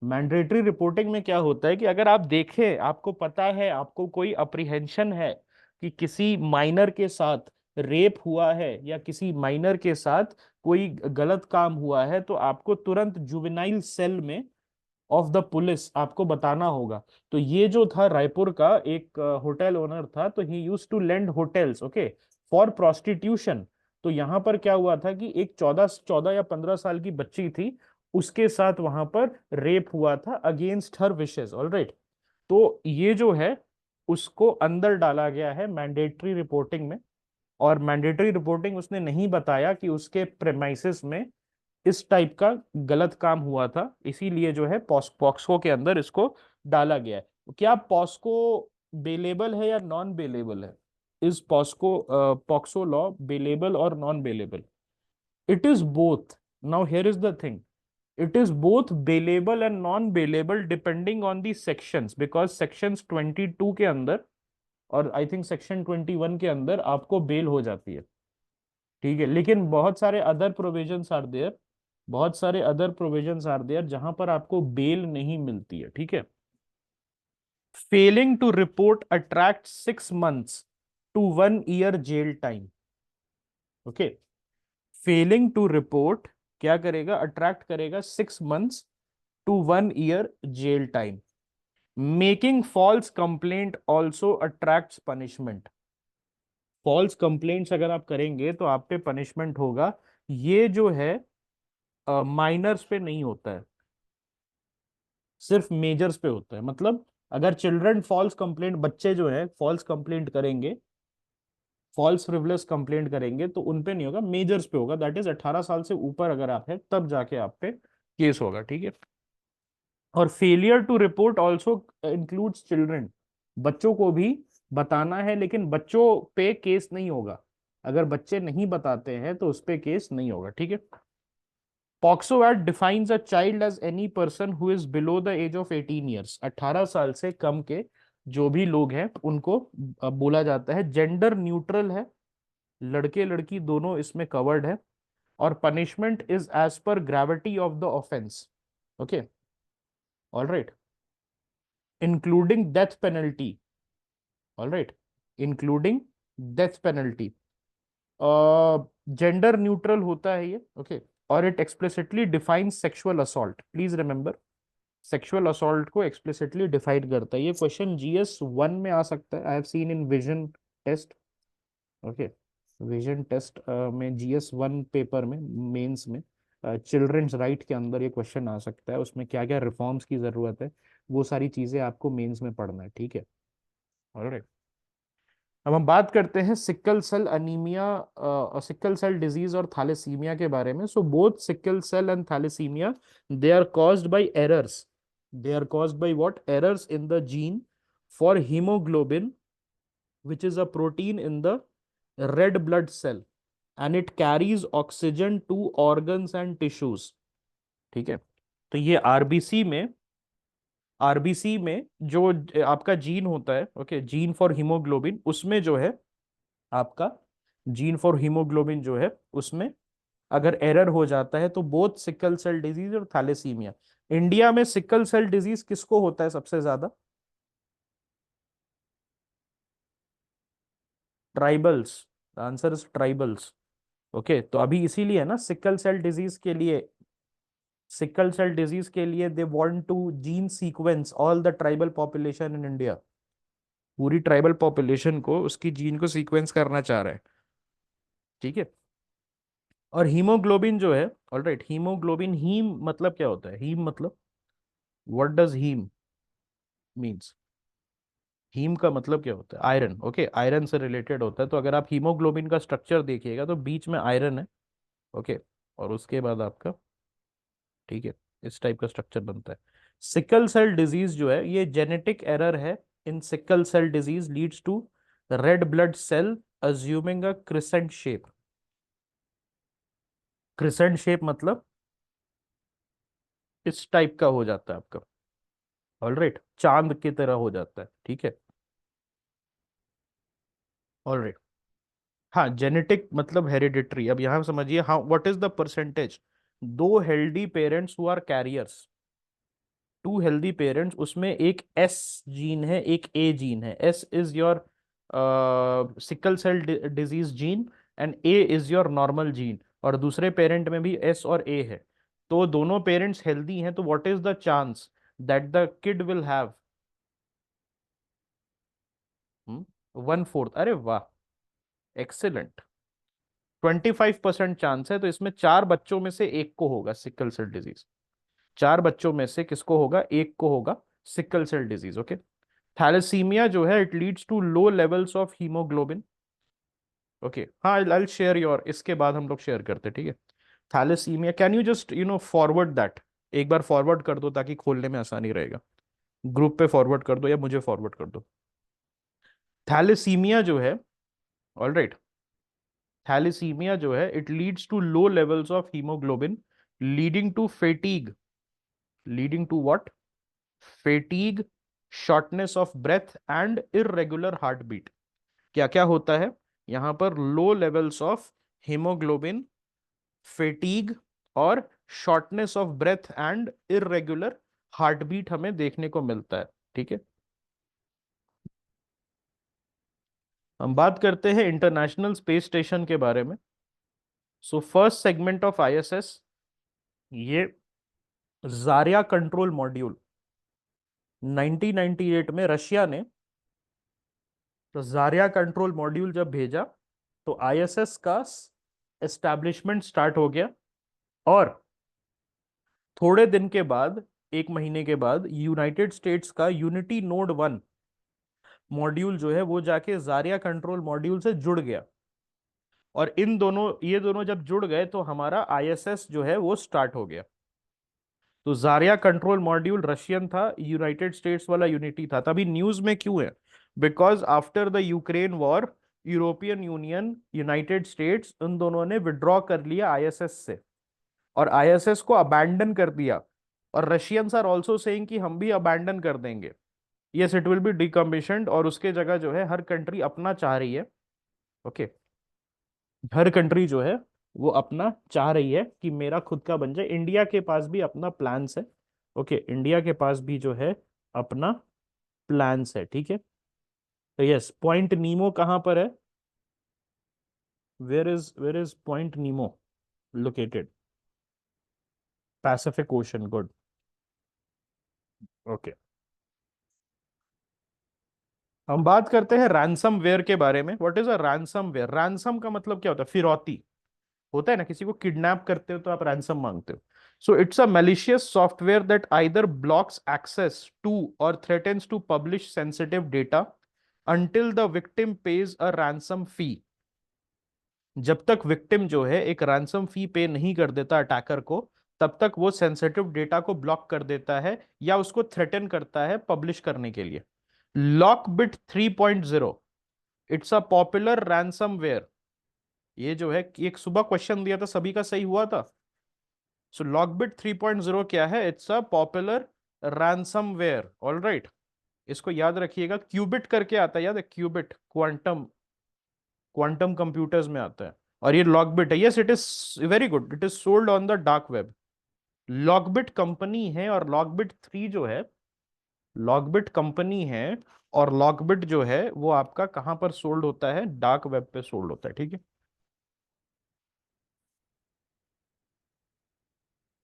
mandatory reporting में क्या होता है कि अगर आप देखें, आपको पता है, आपको कोई अप्रीहेंशन है कि किसी माइनर के साथ रेप हुआ है या किसी माइनर के साथ कोई गलत काम हुआ है, तो आपको तुरंत जुवेनाइल सेल में ऑफ द पुलिस आपको बताना होगा। तो ये जो था रायपुर का एक होटल ओनर था, तो he use to lend hotels, okay, for prostitution. तो यहाँ पर क्या हुआ था कि एक 14 14 या 15 साल की बच्ची थी, उसके साथ वहां पर रेप हुआ था अगेंस्ट हर विशेस। ऑलराइट, तो ये जो है उसको अंदर डाला गया है मैंडेटरी रिपोर्टिंग में। और मैंडेटरी रिपोर्टिंग उसने नहीं बताया कि उसके प्रेमाइसिस में इस टाइप का गलत काम हुआ था, इसीलिए जो है पॉक्सको के अंदर इसको डाला गया है। तो क्या पॉस्को बेलेबल है या नॉन बेलेबल है? इस पॉक्सो लॉ बेलेबल और non bailable? It is both. Now here is the thing, it is both bailable and non bailable depending on the sections, because sections 22 के अंदर और आई थिंक सेक्शन 21 के अंदर आपको bell हो जाती है। ठीक है, लेकिन बहुत सारे अदर प्रोविजंस आर देयर, बहुत सारे अदर प्रोविजंस आर देयर जहां पर आपको बेल नहीं मिलती है। ठीक है, failing to report attract 6 months to 1 year jail time. Okay, failing to report क्या करेगा? अट्रैक्ट करेगा 6 months to 1 year jail time. Making false complaint also attracts punishment. False complaints अगर आप करेंगे तो आप पे पनिशमेंट होगा। ये जो है माइनर्स पे नहीं होता है, सिर्फ मेजर्स पे होता है। मतलब अगर चिल्ड्रन फॉल्स कंप्लेंट, बच्चे जो है फॉल्स कंप्लेंट करेंगे, फॉल्स फ्रिवलेस कंप्लेंट करेंगे, तो उन पे नहीं होगा, मेजर्स पे होगा। दैट इज 18 साल से ऊपर अगर आप है तब जाके आप पे केस होगा। ठीक है, और failure to report also includes children. बच्चों को भी बताना है, लेकिन बच्चों पे केस नहीं होगा। अगर बच्चे नहीं बताते हैं तो उस पे केस नहीं होगा। ठीक है, POCSO act defines a child as any person who is below the age of 18 years. 18 साल से कम के जो भी लोग हैं उनको बोला जाता है। जेंडर न्यूट्रल है, लड़के लड़की दोनों इसमें कवर्ड है। और punishment is as per gravity of the offence. Okay, all right, including death penalty. All right, including death penalty. Gender neutral होता है ये। ओके, और it explicitly defines sexual assault. Please remember, sexual assault को explicitly define करता है। ये question GS 1 में आ सकता है। I have seen in vision test. Okay, vision test में GS 1 पेपर में, मेंस में, चिल्ड्रंस राइट के अंदर ये क्वेश्चन आ सकता है। उसमें क्या क्या रिफॉर्म्स की जरूरत है, वो सारी चीजें आपको मेंस में पढ़ना है। ठीक है, ऑलराइट। अब हम बात करते हैं sickle cell anaemia, sickle cell disease और थैलेसीमिया के बारे में। So both sickle cell and thalassaemia, they are caused by errors. They are caused by what? Errors in the gene for haemoglobin, which is a protein in the red blood cell, and it carries oxygen to organs and tissues। ठीक है, तो ये RBC में जो आपका gene होता है, okay, gene for haemoglobin, उसमें जो है आपका जीन फॉर हीमोग्लोबिन जो है उसमें अगर एरर हो जाता है, तो बोथ सिकल सेल डिजीज और थैलेसीमिया। इंडिया में सिकल सेल डिजीज किसको होता है सबसे ज्यादा? Tribals, the answer is tribals. Okay, तो अभी इसीलिए ना सिकल सेल डिजीज के लिए, सिकल सेल डिजीज के लिए they want to gene sequence all the tribal population in India. पूरी ट्राइबल पॉपुलेशन को उसकी जीन को सीक्वेंस करना चाह रहा है। ठीक है। और हीमोग्लोबिन जो है, ऑलराइट, हीमोग्लोबिन, हीम मतलब क्या होता है? हीम मतलब, what does haem means? Haem का मतलब क्या होता है? आयरन। ओके, आयरन से रिलेटेड होता है। तो अगर आप हीमोग्लोबिन का स्ट्रक्चर देखिएगा तो बीच में आयरन है। ओके, और उसके बाद आपका, ठीक है, इस टाइप का स्ट्रक्चर बनता है। सिकल सेल डिजीज जो है ये जेनेटिक एरर है। In sickle cell disease leads to red blood cell assuming a crescent shape. Crescent shape मतलब इस टाइप का हो जाता है आपका, ऑलराइट, चांद की तरह हो जाता है। ठीक है, ऑलराइट। हाँ, जेनेटिक मतलब हेरिडिटरी। अब यहां समझिए, हाँ, व्हाट इज द परसेंटेज? दो healthy parents who are carriers, two healthy parents, उसमें एक एस जीन है, एक ए जीन है। S is your sickle cell disease gene and A is your normal gene, और दूसरे पेरेंट में भी एस और ए है। तो दोनों पेरेंट्स हेल्दी हैं, तो what is the chance that the kid will have? 1/4। अरे वाह, एक्सेलेंट। 25% चांस है, तो इसमें चार बच्चों में से एक को होगा सिकल सेल डिजीज। चार बच्चों में से किसको होगा? एक को होगा sickle cell disease. Okay. Thalassaemia जो है, it leads to low levels of haemoglobin. Okay, हाँ, आई शेयर योर, इसके बाद हम लोग शेयर करते हैं, ठीक है। Thalassaemia, can you just forward that? एक बार फॉरवर्ड कर दो ताकि खोलने में आसानी रहेगा। ग्रुप पे फॉरवर्ड कर दो या मुझे फॉरवर्ड कर दो। थैलेसीमिया जो है, ऑलराइट, थैलेसीमिया जो है, it leads to low levels of haemoglobin, leading to fatigue. Leading to what? Fatigue, shortness of breath and irregular heart beat. क्या क्या होता है यहां पर? Low levels of haemoglobin, fatigue और shortness of breath and irregular heart beat हमें देखने को मिलता है। ठीक है, हम बात करते हैं इंटरनेशनल स्पेस स्टेशन के बारे में। So first segment of ISS, ये जारिया कंट्रोल मॉड्यूल 1998 में रशिया ने, तो जारिया कंट्रोल मॉड्यूल जब भेजा तो आईएसएस का एस्टैब्लिशमेंट स्टार्ट हो गया। और थोड़े दिन के बाद, एक महीने के बाद, यूनाइटेड स्टेट्स का यूनिटी नोड 1 मॉड्यूल जो है वो जाके जारिया कंट्रोल मॉड्यूल से जुड़ गया। और इन दोनों, ये दोनों जब जुड़ गए तो हमारा आईएसएस जो है वो स्टार्ट हो गया। तो जारिया कंट्रोल मॉड्यूल रशियन था, यूनाइटेड स्टेट्स वाला यूनिटी था। तभी न्यूज में क्यों है? Because after the Ukraine war, European union, United states, उन दोनों ने विड्रॉ कर लिया आईएसएस से, और आईएसएस को अबैंडन कर दिया। और रशियंस आर ऑल्सो सेइंग कि हम भी अबैंडन कर देंगे, यस, इट विल बी डिकमीशन्ड, और उसके जगह जो है हर कंट्री अपना चाह रही है। ओके, हर कंट्री जो है वो अपना चाह रही है कि मेरा खुद का बन जाए। इंडिया के पास भी अपना प्लान्स है। ओके, इंडिया के पास भी जो है अपना प्लान्स है। ठीक है, तो यस, पॉइंट नीमो कहां पर है? Where is point Nemo located? Pacific Ocean, good. Okay, हम बात करते हैं रैंसम वेयर के बारे में। What is a ransomware? Ransom का मतलब क्या होता है? फिरौती। होता है ना, किसी को किडनैप करते हो तो आप रैंसम मांगते हो। So it's a malicious software that either blocks access to or threatens to publish sensitive data until the victim pays a ransom fee। जब तक विक्टिम जो है एक रैंसम फी पे नहीं कर देता अटैकर को, तब तक वो सेंसिटिव डेटा को ब्लॉक कर देता है या उसको थ्रेटन करता है पब्लिश करने के लिए। LockBit 3.0, it's a popular ransomware. ये जो है, एक सुबह क्वेश्चन दिया था, सभी का सही हुआ था। सो लॉकबिट 3.0 क्या है? It's a popular ransomware. All right, इसको याद रखिएगा। क्यूबिट करके आता है, याद है? क्यूबिट, क्वांटम, क्वांटम कंप्यूटर्स में आता है। और ये लॉकबिट है। Yes, it is very good, it is sold on the dark web. LockBit company है, और लॉकबिट 3 जो है लॉकबिट कंपनी है, और लॉकबिट जो है वो आपका कहां पर सोल्ड होता है, डार्क वेब पे सोल्ड होता है, ठीक है।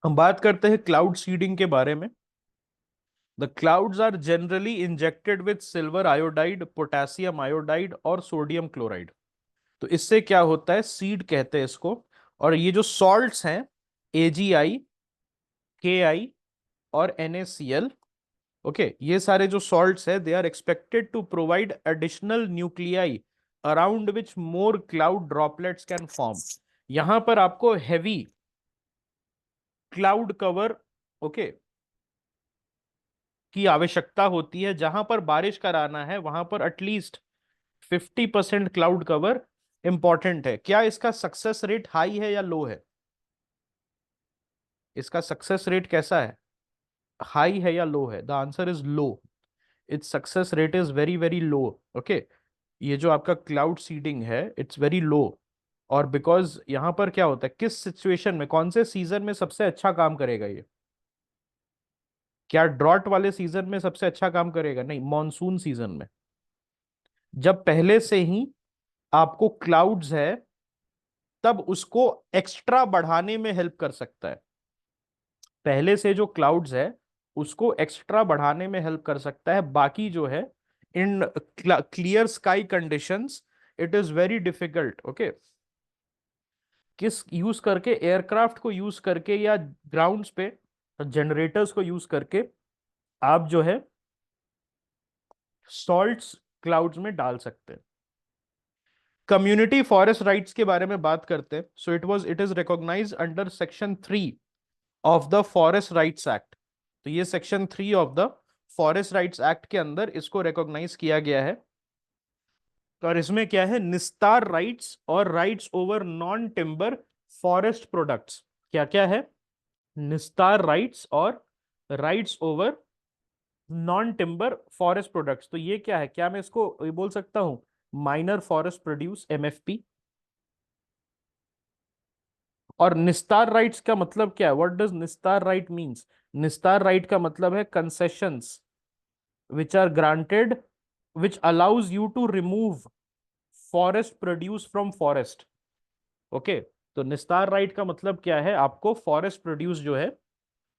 हम बात करते हैं क्लाउड सीडिंग के बारे में। The clouds are generally injected with silver iodide, potassium iodide और सोडियम क्लोराइड। तो इससे क्या होता है, सीड कहते हैं इसको। और ये जो सॉल्ट्स हैं, AgI, KI और NaCl, ओके, ये सारे जो सॉल्ट्स है they are expected to provide additional nuclei around which more cloud droplets can form. यहां पर आपको हैवी क्लाउड कवर, ओके, की आवश्यकता होती है। जहां पर बारिश कराना है वहां पर एटलीस्ट 50% क्लाउड कवर इंपॉर्टेंट है। क्या इसका सक्सेस रेट हाई है या लो है? इसका सक्सेस रेट कैसा है, हाई है या लो है? The answer is low. Its success rate is very very low. Okay, ये जो आपका क्लाउड सीडिंग है इट्स वेरी लो। और बिकॉज यहां पर क्या होता है, किस सिचुएशन में, कौन से सीजन में सबसे अच्छा काम करेगा ये? क्या ड्रॉट वाले सीजन में सबसे अच्छा काम करेगा? नहीं, मॉनसून सीजन में, जब पहले से ही आपको क्लाउड्स है, तब उसको एक्स्ट्रा बढ़ाने में हेल्प कर सकता है। पहले से जो क्लाउड्स है उसको एक्स्ट्रा बढ़ाने में हेल्प कर सकता है। बाकी जो है, in clear sky conditions it is very difficult. Okay, किस यूज करके, एयरक्राफ्ट को यूज करके या ग्राउंड्स पे जनरेटर्स को यूज करके आप जो है सॉल्ट्स क्लाउड्स में डाल सकते हैं। कम्युनिटी फॉरेस्ट राइट्स के बारे में बात करते हैं। So it is recognised under section 3 of the forest rights act. तो ये section 3 of the forest rights act के अंदर इसको रिकॉग्नाइज किया गया है। और इसमें क्या है, निस्तार राइट्स और rights over non timber forest products. क्या क्या है, निस्तार राइट्स और rights over non timber forest products. तो ये क्या है, क्या मैं इसको ये बोल सकता हूं, माइनर फॉरेस्ट प्रोड्यूस, MFP। और निस्तार राइट्स का मतलब क्या है, what does nistar right means? Nistar right का मतलब है concessions which are granted which allows you to remove forest produce from forest. Okay, तो निस्तार राइट का मतलब क्या है, आपको फॉरेस्ट प्रोड्यूस जो है,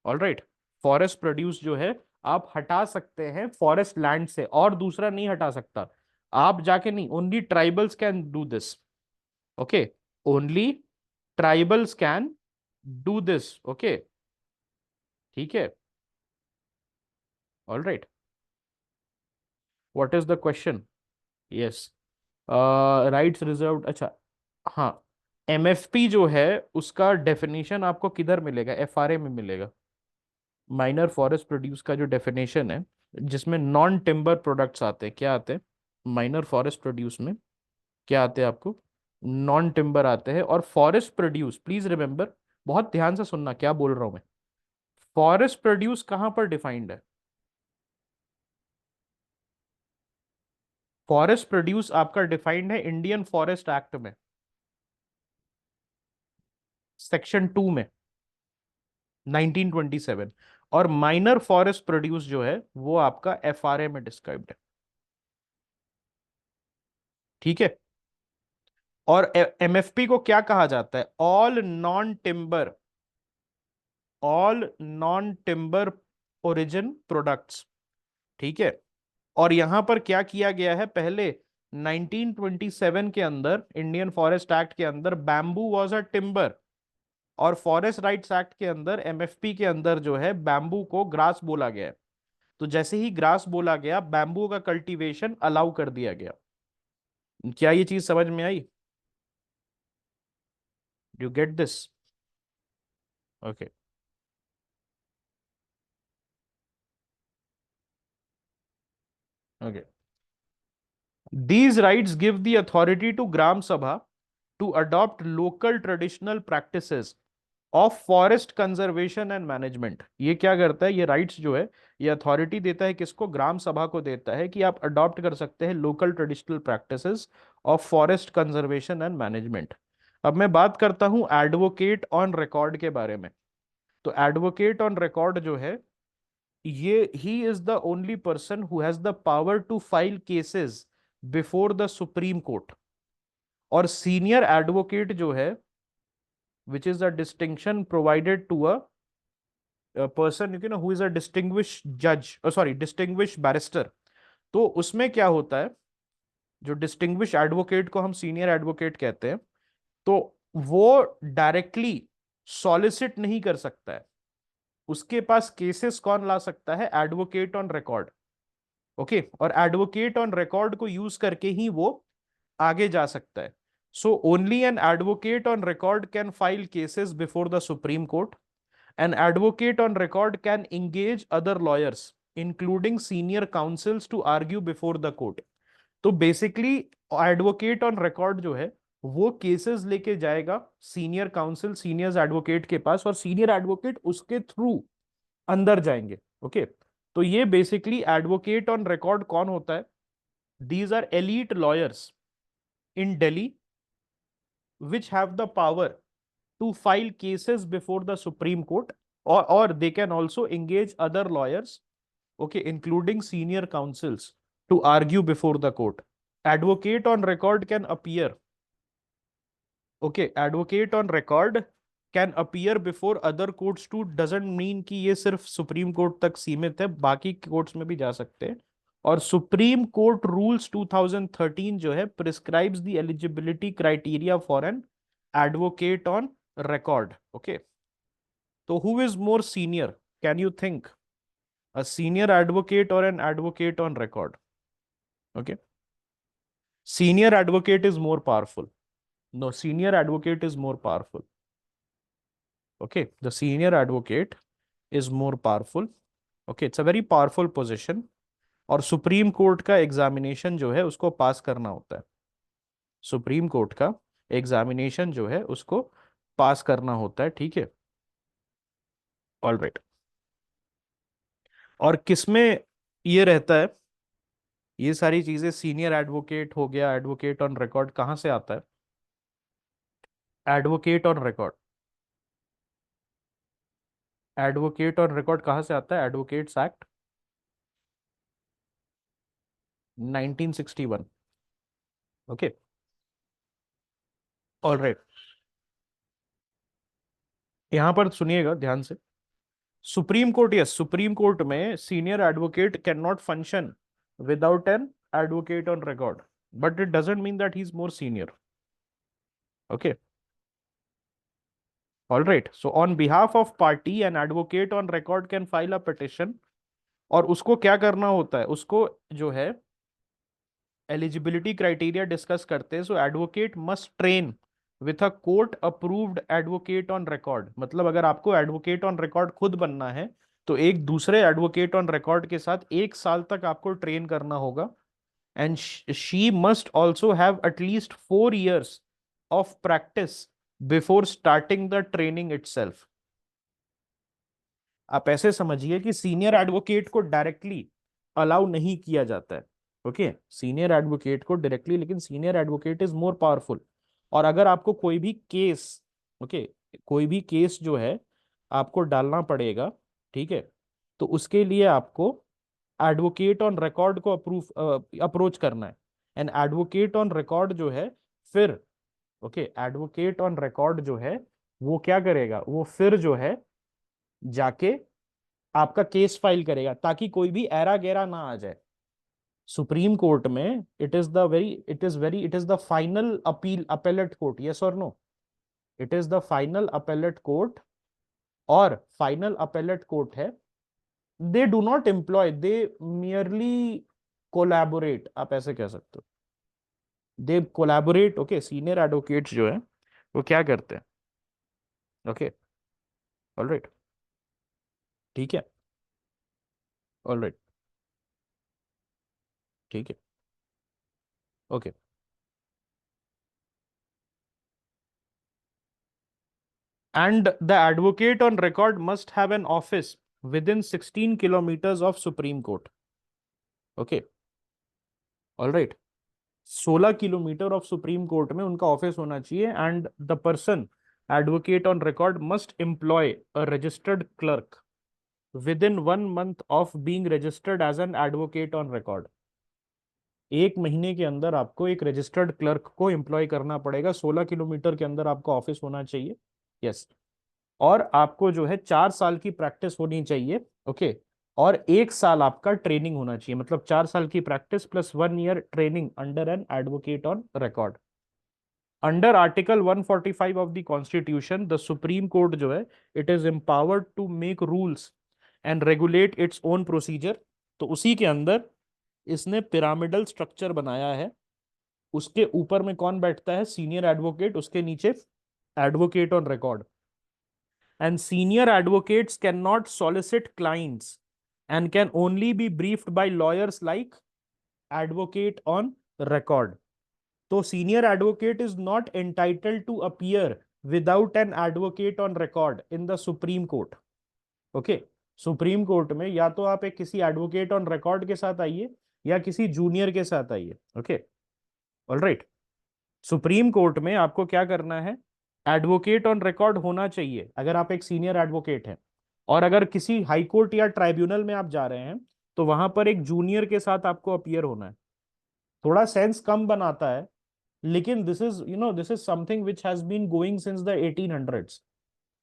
ऑल राइट, फॉरेस्ट प्रोड्यूस जो है आप हटा सकते हैं फॉरेस्ट लैंड से, और दूसरा नहीं हटा सकता। आप जाके नहीं, only tribals can do this. Okay, only tribals can do this. Okay, ठीक है, all right. What is the question? Yes, rights reserved, अच्छा, हाँ। MFP जो है उसका डेफिनेशन आपको किधर मिलेगा, FRA में मिलेगा। माइनर फॉरेस्ट प्रोड्यूस का जो डेफिनेशन है, जिसमें नॉन टिम्बर प्रोडक्ट्स आते हैं, क्या आते हैं माइनर फॉरेस्ट प्रोड्यूस में, क्या आते हैं आपको, नॉन टिम्बर आते हैं। और फॉरेस्ट प्रोड्यूस, प्लीज रिमेंबर, बहुत ध्यान से सुनना क्या बोल रहा हूं मैं। फॉरेस्ट प्रोड्यूस कहां पर डिफाइंड है? फॉरेस्ट प्रोड्यूस आपका डिफाइंड है इंडियन फॉरेस्ट एक्ट में, सेक्शन 2 में, 1927। और माइनर फॉरेस्ट प्रोड्यूस जो है वो आपका FRA में डिस्क्राइब्ड है, ठीक है। और MFP को क्या कहा जाता है, all non timber origin products, ठीक है। और यहां पर क्या किया गया है, पहले 1927 के अंदर, इंडियन फॉरेस्ट एक्ट के अंदर बैम्बू वाज अ टिम्बर, और फॉरेस्ट राइट्स एक्ट के अंदर, MFP के अंदर जो है बैम्बू को ग्रास बोला गया है। तो जैसे ही ग्रास बोला गया, बैम्बू का कल्टीवेशन अलाउ कर दिया गया। क्या ये चीज समझ में आई? You get this? Okay, okay. These rights give the authority to Gram Sabha to adopt local traditional practices of forest conservation and management। ये क्या करता है, ये राइट्स जो है ये अथॉरिटी देता है किसको, ग्राम सभा को देता है, कि आप अडॉप्ट कर सकते हैं local traditional practices of forest conservation and management. अब मैं बात करता हूं एडवोकेट ऑन रिकॉर्ड के बारे में। तो एडवोकेट ऑन रिकॉर्ड जो है ये he is the only person who has the power to file cases before the Supreme Court. और सीनियर एडवोकेट जो है, which is a distinction provided to a person you know who is a distinguish जज, sorry distinguish barrister. तो उसमें क्या होता है, जो डिस्टिंग्विश एडवोकेट को हम सीनियर एडवोकेट कहते हैं, तो वो डायरेक्टली सॉलिसिट नहीं कर सकता है। उसके पास केसेस कौन ला सकता है? Advocate on record. ओके, और एडवोकेट ऑन रिकॉर्ड को यूज करके ही वो आगे जा सकता है। So only an advocate on record can file cases before the Supreme court. An advocate on record can engage other lawyers, including senior counsels, to argue before the court. तो basically advocate on record जो है वो cases लेके जाएगा senior council, seniors advocate के पास, और senior advocate उसके through अंदर जाएंगे। ओके, तो ये बेसिकली एडवोकेट ऑन रिकॉर्ड कौन होता है? These are elite lawyers in Delhi which have the power to file cases before the Supreme Court, or they can also engage other lawyers, okay, including senior counsels, to argue before the court. Advocate on record can appear, okay, advocate on record can appear before other courts too, doesn't mean कि ये सिर्फ supreme court तक सीमित है, बाकी courts में भी जा सकते हैं। और सुप्रीम कोर्ट रूल्स 2013 जो है prescribes the eligibility criteria for an advocate on record. Okay, so who is more senior? Can you think a senior advocate or an advocate on record? Okay, senior advocate is more powerful. No, senior advocate is more powerful. Okay, the senior advocate is more powerful. Okay, it's a very powerful position. और supreme court का examination जो है उसको पास करना होता है। Supreme court का examination जो है उसको पास करना होता है, ठीक है। ऑल राइट, और किसमें ये रहता है? ये सारी चीजें, सीनियर एडवोकेट हो गया, एडवोकेट ऑन रिकॉर्ड, कहां से आता है? Advocate on record, advocate on record कहां से आता है? Advocates act 1961। Okay, all right, यहां पर सुनिएगा ध्यान से। Supreme court, yes, supreme court में senior advocate can not function without an advocate on record, but it doesn't mean that he is more senior. Okay, all right, so on behalf of party an advocate on record can file a petition. और उसको क्या करना होता है? उसको जो है eligibility criteria discuss करते हैं। So advocate must train with a court approved advocate on record. मतलब अगर आपको एडवोकेट ऑन रिकॉर्ड खुद बनना है तो एक दूसरे एडवोकेट ऑन रिकॉर्ड के साथ 1 साल तक आपको ट्रेन करना होगा। And she must also have at least 4 years of practice before starting the training itself. आप ऐसे समझिए कि सीनियर एडवोकेट को डायरेक्टली अलाउ नहीं किया जाता है। ओके, सीनियर एडवोकेट को डायरेक्टली, लेकिन senior advocate is more powerful. और अगर आपको कोई भी केस, ओके, कोई भी केस जो है आपको डालना पड़ेगा, ठीक है, तो उसके लिए आपको एडवोकेट ऑन रिकॉर्ड को अप्रोच करना है। एंड एडवोकेट ऑन रिकॉर्ड जो है फिर, ओके, एडवोकेट ऑन रिकॉर्ड जो है वो क्या करेगा? वो फिर जो है जाके आपका केस फाइल करेगा, ताकि कोई भी एरा गैरा ना आ जाए सुप्रीम कोर्ट में। It is the final appeal appellate court, yes or no? It is the final appellate court, और फाइनल अपेलेट कोर्ट है। They do not employ, they merely collaborate, आप ऐसे कह सकते हो। They collaborate. Okay, senior advocates जो है वो क्या करते हैं? ओके, ऑलराइट, ठीक है, ऑलराइट, ठीक है, okay. And the advocate on record must have an office within 16 kilometers of Supreme Court. Okay, all right. 16 kilometre of Supreme court में उनका ऑफिस होना चाहिए। And the person advocate on record must employ a registered clerk. Within 1 month of being registered as an advocate on record. 1 महीने के अंदर आपको एक registered clerk को एम्प्लॉय करना पड़ेगा, 16 किलोमीटर के अंदर आपका ऑफिस होना चाहिए। यस। और आपको जो है 4 साल की प्रैक्टिस होनी चाहिए। ओके। और 1 साल आपका ट्रेनिंग होना चाहिए, मतलब 4 साल की practice plus 1 year training under an advocate on record. Under article 145 of the constitution the Supreme Court जो है, it is empowered to make rules and regulate its own procedure. तो उसी के अंदर इसने पिरामिडल स्ट्रक्चर बनाया है। उसके ऊपर में कौन बैठता है? सीनियर एडवोकेट, उसके नीचे advocate on record. And senior advocates cannot solicit clients and can only be briefed by lawyers like advocate on record. So senior advocate is not entitled to appear without an advocate on record in the Supreme Court. Okay. Supreme court में या तो आप एक किसी advocate on record के साथ आइए या किसी जूनियर के साथ आइए। ओके। ऑलराइट। सुप्रीम कोर्ट में आपको क्या करना है? एडवोकेट ऑन रिकॉर्ड होना चाहिए अगर आप एक सीनियर एडवोकेट हैं। और अगर किसी हाई कोर्ट या ट्राइब्यूनल में आप जा रहे हैं तो वहां पर एक जूनियर के साथ आपको अपीयर होना है। थोड़ा सेंस कम बनाता है, लेकिन this is something which has been going since the 1800s।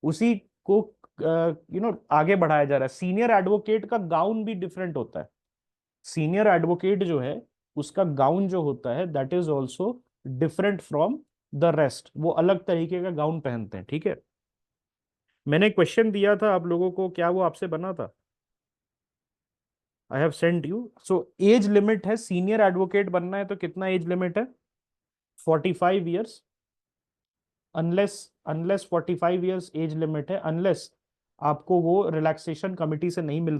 उसी को आगे बढ़ाया जा रहा है। सीनियर एडवोकेट का गाउन भी डिफरेंट होता है। सीनियर एडवोकेट जो है उसका गाउन जो होता है that is also different from the rest. वो अलग तरीके का गाउन पहनते हैं। ठीक है। मैंने क्वेश्चन दिया था आप लोगों को, क्या वो आपसे बना था? I have sent you. So age limit है, सीनियर एडवोकेट बनना है तो कितना एज लिमिट है? 45 years। Unless unless 45 years age limit है, अनलेस आपको वो रिलैक्सेशन कमिटी से नहीं मिल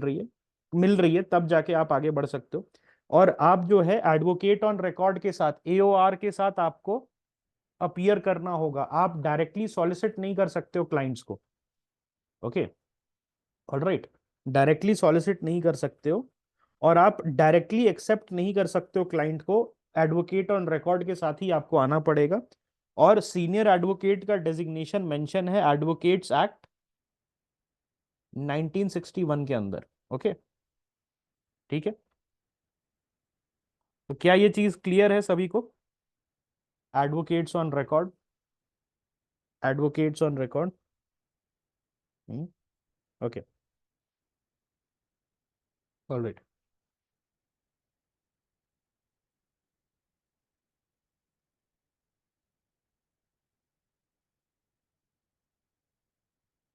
रही है तब जाके आप आगे बढ़ सकते हो। और आप जो है एडवोकेट ऑन रिकॉर्ड के साथ, एओआर के साथ आपको अपीयर करना होगा। आप डायरेक्टली सॉलिसिट नहीं कर सकते हो क्लाइंट्स को। ओके। ऑलराइट। डायरेक्टली सॉलिसिट नहीं कर सकते हो और आप डायरेक्टली एक्सेप्ट नहीं कर सकते हो क्लाइंट को। एडवोकेट ऑन रिकॉर्ड के साथ ही आपको आना पड़ेगा। और सीनियर एडवोकेट का डेजिग्नेशन मेंशन है एडवोकेट्स एक्ट 1961 के अंदर। ओके। ठीक है। तो क्या ये चीज क्लियर है सभी को? Advocates on record, advocates on record. Okay. Alright.